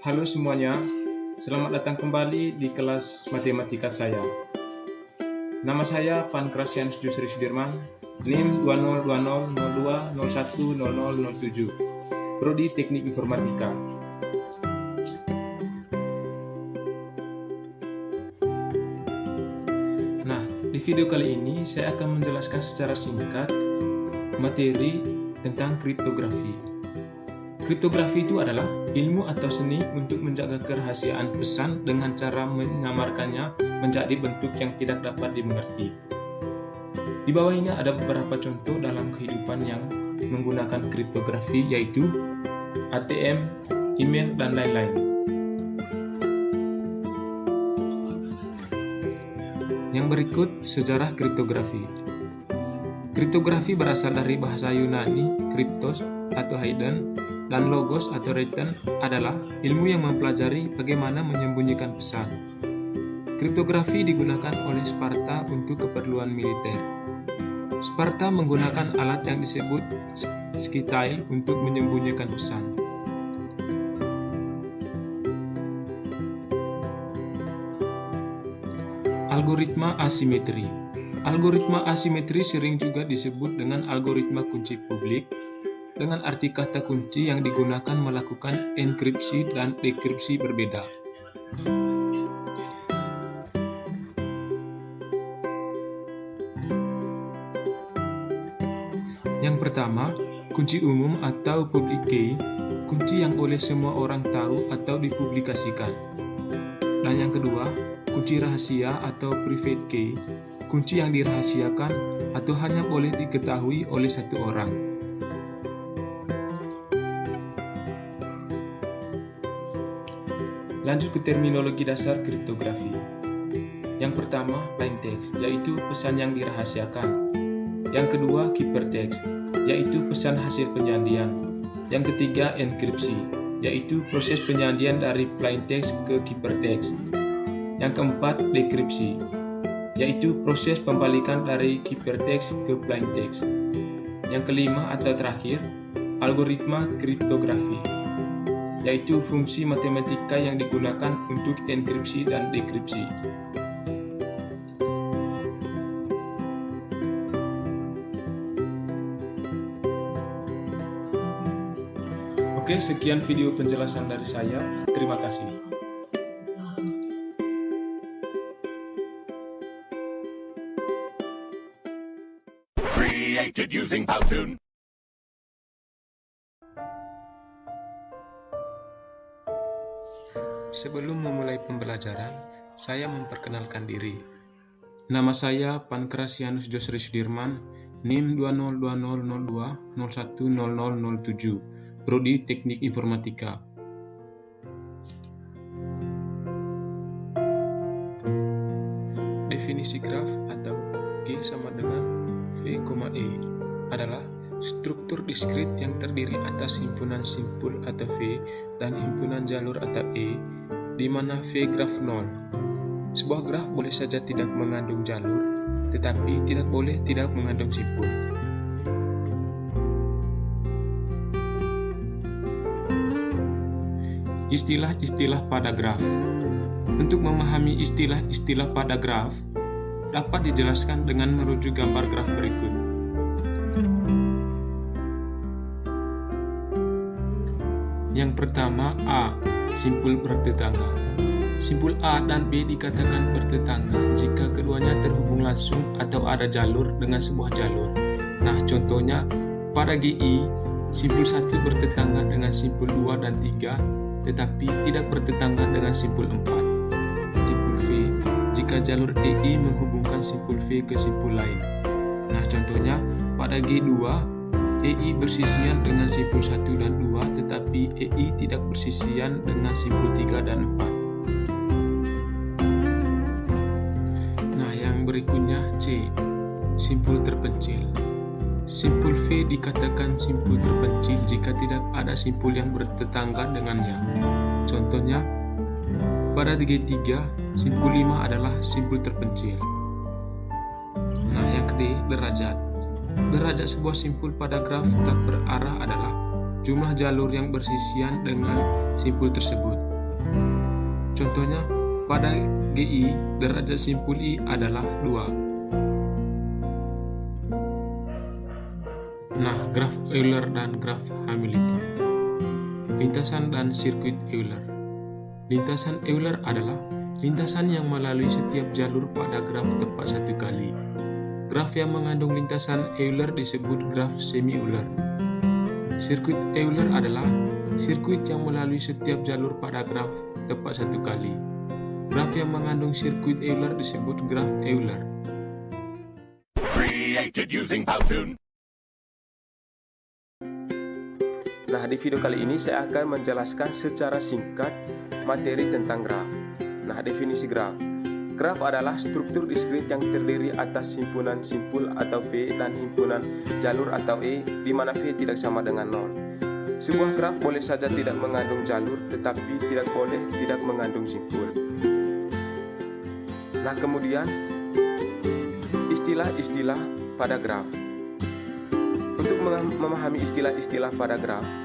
Halo semuanya, selamat datang kembali di kelas matematika saya. Nama saya Pankrasianus Jusri Sudirman, NIM 202002010007, Prodi Teknik Informatika. Nah, di video kali ini saya akan menjelaskan secara singkat materi tentang kriptografi. Kriptografi itu adalah ilmu atau seni untuk menjaga kerahasiaan pesan dengan cara menyamarkannya menjadi bentuk yang tidak dapat dimengerti. Di bawah ini ada beberapa contoh dalam kehidupan yang menggunakan kriptografi, yaitu ATM, email, dan lain-lain. Yang berikut sejarah kriptografi. Kriptografi berasal dari bahasa Yunani kriptos atau hidden, dan logos atau written adalah ilmu yang mempelajari bagaimana menyembunyikan pesan. Kriptografi digunakan oleh Sparta untuk keperluan militer. Sparta menggunakan alat yang disebut skytile untuk menyembunyikan pesan. Algoritma asimetri. Algoritma asimetri sering juga disebut dengan algoritma kunci publik, dengan arti kata kunci yang digunakan melakukan enkripsi dan dekripsi berbeda. Yang pertama, kunci umum atau public key, kunci yang oleh semua orang tahu atau dipublikasikan. Dan yang kedua, kunci rahasia atau private key, kunci yang dirahasiakan atau hanya boleh diketahui oleh satu orang. Lanjut ke terminologi dasar kriptografi. Yang pertama, plain text, yaitu pesan yang dirahasiakan. Yang kedua, hypertext, yaitu pesan hasil penyandian. Yang ketiga, enkripsi, yaitu proses penyandian dari plain text ke hypertext. Yang keempat, dekripsi, yaitu proses pembalikan dari hypertext ke plain text. Yang kelima atau terakhir, algoritma kriptografi, yaitu fungsi matematika yang digunakan untuk enkripsi dan dekripsi. Oke, sekian video penjelasan dari saya. Terima kasih. Created using Powtoon. Sebelum memulai pembelajaran, saya memperkenalkan diri. Nama saya Pankrasianus Jusri Sudirman, NIM 202002010007, Prodi Teknik Informatika. Definisi graf atau G sama dengan V, E adalah struktur diskrit yang terdiri atas himpunan simpul atau V dan himpunan jalur atau E, di mana V graf 0. Sebuah graf boleh saja tidak mengandung jalur, tetapi tidak boleh tidak mengandung simpul. Istilah-istilah pada graf. Untuk memahami istilah-istilah pada graf, dapat dijelaskan dengan merujuk gambar graf berikut. Yang pertama, A, simpul bertetangga. Simpul A dan B dikatakan bertetangga jika keduanya terhubung langsung atau ada jalur dengan sebuah jalur. Nah, contohnya pada GI, simpul 1 bertetangga dengan simpul 2 dan 3, tetapi tidak bertetangga dengan simpul 4. Simpul V, jika jalur EI menghubungkan simpul V ke simpul lain. Nah, contohnya pada G2, EI bersisian dengan simpul 1 dan 2, tetapi EI tidak bersisian dengan simpul 3 dan 4. Nah, yang berikutnya C, simpul terpencil. Simpul V dikatakan simpul terpencil jika tidak ada simpul yang bertetangga dengannya. Contohnya, pada G3, simpul 5 adalah simpul terpencil. Nah, yang D, derajat. Derajat sebuah simpul pada graf tak berarah adalah jumlah jalur yang bersisian dengan simpul tersebut. Contohnya, pada GI, derajat simpul I adalah 2. Nah, graf Euler dan graf Hamilton. Lintasan dan sirkuit Euler. Lintasan Euler adalah lintasan yang melalui setiap jalur pada graf tepat satu kali. Graf yang mengandung lintasan Euler disebut graf semi-Euler. Sirkuit Euler adalah sirkuit yang melalui setiap jalur pada graf tepat satu kali. Graf yang mengandung sirkuit Euler disebut graf Euler. Created using Powtoon. Nah, di video kali ini saya akan menjelaskan secara singkat materi tentang graf. Nah, definisi graf. Graf adalah struktur diskrit yang terdiri atas himpunan simpul atau V dan himpunan jalur atau E, di mana V tidak sama dengan 0. Sebuah graf boleh saja tidak mengandung jalur, tetapi tidak boleh tidak mengandung simpul. Nah, kemudian istilah-istilah pada graf. Untuk memahami istilah-istilah pada graf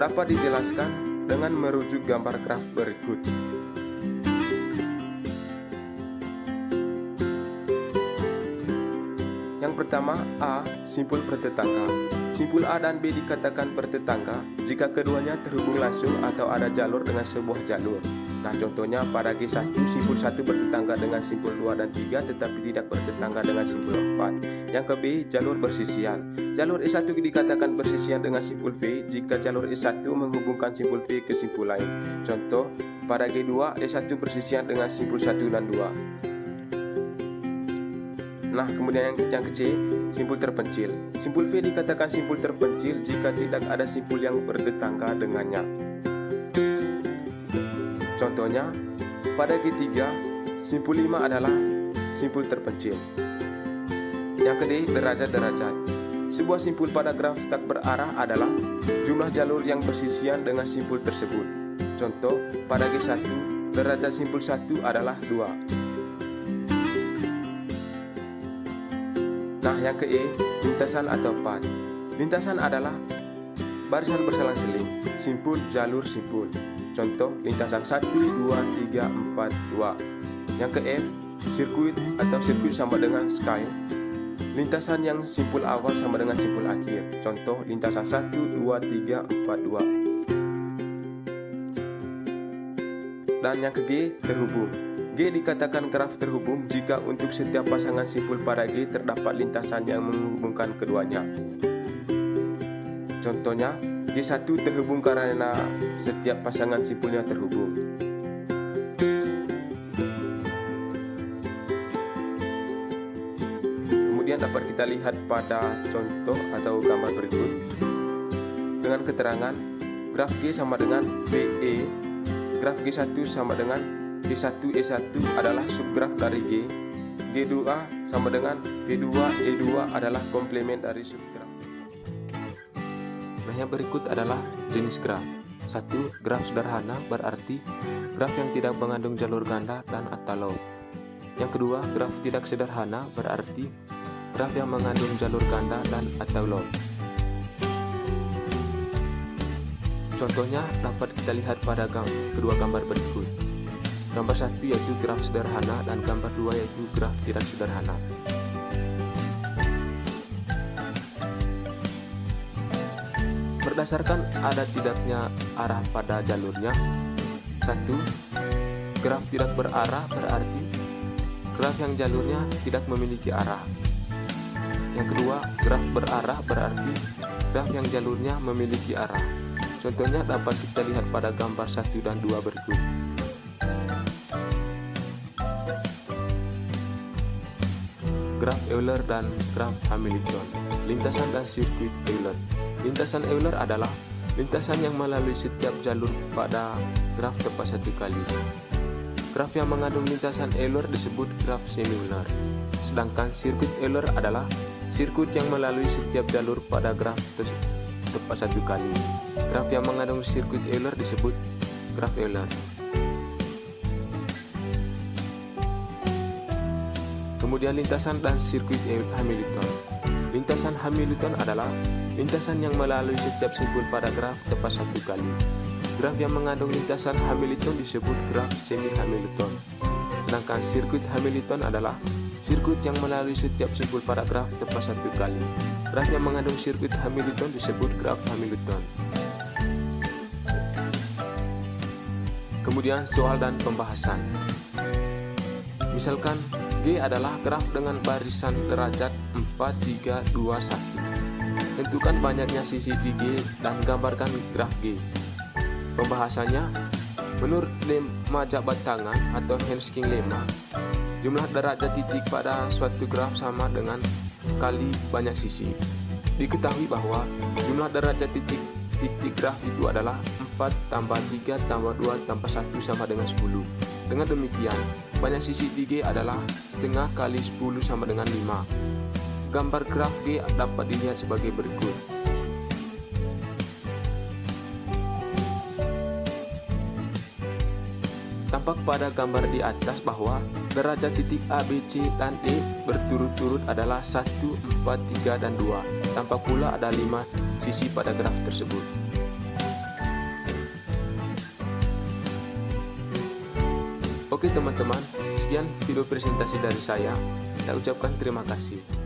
dapat dijelaskan dengan merujuk gambar graf berikut. Yang pertama, A, simpul bertetangga. Simpul A dan B dikatakan bertetangga jika keduanya terhubung langsung atau ada jalur dengan sebuah jalur. Nah, contohnya pada G1, simpul 1 bertetangga dengan simpul 2 dan 3 tetapi tidak bertetangga dengan simpul 4. Yang ke B, jalur bersisian. Jalur E1 dikatakan bersisian dengan simpul V jika jalur E1 menghubungkan simpul V ke simpul lain. Contoh, pada G2, E1 bersisian dengan simpul 1 dan 2. Nah, kemudian yang ke C, simpul terpencil. Simpul V dikatakan simpul terpencil jika tidak ada simpul yang bertetangga dengannya. Contohnya, pada G3, simpul 5 adalah simpul terpencil. Yang ke D, derajat-derajat. Sebuah simpul pada graf tak berarah adalah jumlah jalur yang bersisian dengan simpul tersebut. Contoh, pada G1, derajat simpul 1 adalah 2. Nah, yang ke E, lintasan atau pad. Lintasan adalah barisan berselang-seling, simpul, jalur, simpul. Contoh, lintasan 1, 2, 3, 4, 2. Yang ke F, sirkuit atau sirkuit sama dengan scale. Lintasan yang simpul awal sama dengan simpul akhir. Contoh, lintasan 1, 2, 3, 4, 2. Dan yang ke G, terhubung. G dikatakan graf terhubung jika untuk setiap pasangan simpul pada G terdapat lintasan yang menghubungkan keduanya. Contohnya, G1 terhubung karena setiap pasangan simpulnya terhubung. Kemudian dapat kita lihat pada contoh atau gambar berikut dengan keterangan graf G sama dengan VE. Graf G1 sama dengan G1 E1 adalah subgraf dari G. G2 sama dengan V2 E2 adalah komplement dari subgraf. Nah, yang berikut adalah jenis graf. 1. Graf sederhana berarti graf yang tidak mengandung jalur ganda dan atau log. Yang kedua, graf tidak sederhana berarti graf yang mengandung jalur ganda dan atau log. Contohnya dapat kita lihat pada kedua gambar berikut. Gambar 1 yaitu graf sederhana dan gambar 2 yaitu graf tidak sederhana. Berdasarkan ada tidaknya arah pada jalurnya. 1. Graf tidak berarah berarti graf yang jalurnya tidak memiliki arah. Yang kedua, graf berarah berarti graf yang jalurnya memiliki arah. Contohnya dapat kita lihat pada gambar 1 dan 2 berikut. Graf Euler dan graf Hamilton. Lintasan dan sirkuit Euler. Lintasan Euler adalah lintasan yang melalui setiap jalur pada graf tepat satu kali. Graf yang mengandung lintasan Euler disebut graf semi-Euler. Sedangkan sirkuit Euler adalah sirkuit yang melalui setiap jalur pada graf tepat satu kali. Graf yang mengandung sirkuit Euler disebut graf Euler. Kemudian lintasan dan sirkuit Hamilton. Lintasan Hamilton adalah lintasan yang melalui setiap simpul pada graf tepat satu kali. Graf yang mengandung lintasan Hamilton disebut graf semi-Hamilton. Sedangkan sirkuit Hamilton adalah sirkuit yang melalui setiap simpul paragraf tepat satu kali. Graf yang mengandung sirkuit Hamilton disebut graf Hamilton. Kemudian soal dan pembahasan. Misalkan G adalah graf dengan barisan derajat 4, 3, 2, 1. Tentukan banyaknya sisi di G dan gambarkan graf G. Pembahasannya, menurut lemma jabat tangan atau Hensking lemma, jumlah derajat titik pada suatu graf sama dengan kali banyak sisi. Diketahui bahwa jumlah derajat titik graf itu adalah 4 tambah 3 tambah 2 tambah 1 sama dengan 10. Dengan demikian, banyak sisi di G adalah setengah kali 10 sama dengan 5. Gambar graf G dapat dilihat sebagai berikut. Tampak pada gambar di atas bahwa derajat titik A, B, C, dan E berturut-turut adalah 1, 4, 3, dan 2. Tampak pula ada 5 sisi pada graf tersebut. Oke teman-teman, sekian video presentasi dari saya. Saya ucapkan terima kasih.